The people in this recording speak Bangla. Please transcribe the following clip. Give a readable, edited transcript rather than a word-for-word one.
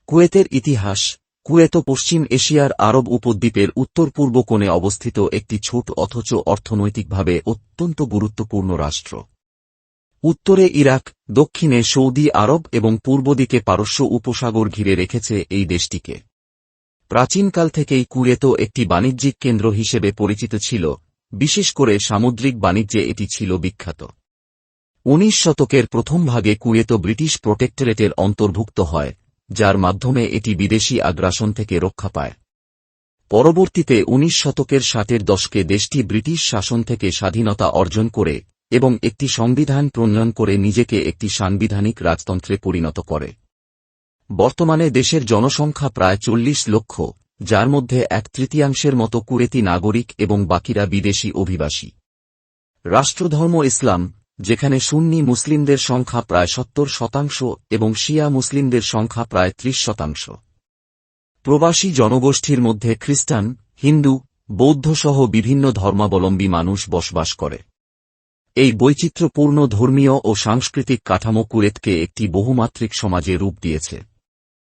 কুয়েতের ইতিহাস। কুয়েত পশ্চিম এশিয়ার আরব উপদ্বীপের উত্তর-পূর্ব কোণে অবস্থিত একটি ছোট অথচ অর্থনৈতিকভাবে অত্যন্ত গুরুত্বপূর্ণ রাষ্ট্র। উত্তরে ইরাক, দক্ষিণে সৌদি আরব এবং পূর্ব দিকে পারস্য উপসাগর ঘিরে রেখেছে এই দেশটিকে। প্রাচীনকাল থেকেই কুয়েত একটি বাণিজ্যিক কেন্দ্র হিসেবে পরিচিত ছিল, বিশেষ করে সামুদ্রিক বাণিজ্যে এটি ছিল বিখ্যাত। 19 শতকের প্রথম ভাগে কুয়েত ব্রিটিশ প্রোটেক্টরেটের অন্তর্ভুক্ত হয়, যার মাধ্যমে এটি বিদেশি আগ্রাসন থেকে রক্ষা পায়। পরবর্তীতে 19 শতকের 60-এর দশকে দেশটি ব্রিটিশ শাসন থেকে স্বাধীনতা অর্জন করে এবং একটি সংবিধান প্রণয়ন করে নিজেকে একটি সাংবিধানিক রাজতন্ত্রে পরিণত করে। বর্তমানে দেশের জনসংখ্যা প্রায় 40 লক্ষ, যার মধ্যে 1/3 মতো কুয়েতি নাগরিক এবং বাকিরা বিদেশি অভিবাসী। রাষ্ট্রধর্ম ইসলাম, যেখানে সুন্নি মুসলিমদের সংখ্যা প্রায় 70% এবং শিয়া মুসলিমদের সংখ্যা প্রায় 30%। প্রবাসী জনগোষ্ঠীর মধ্যে খ্রিস্টান, হিন্দু, বৌদ্ধসহ বিভিন্ন ধর্মাবলম্বী মানুষ বসবাস করে। এই বৈচিত্র্যপূর্ণ ধর্মীয় ও সাংস্কৃতিক কাঠামো কুয়েতকে একটি বহুমাত্রিক সমাজে রূপ দিয়েছে।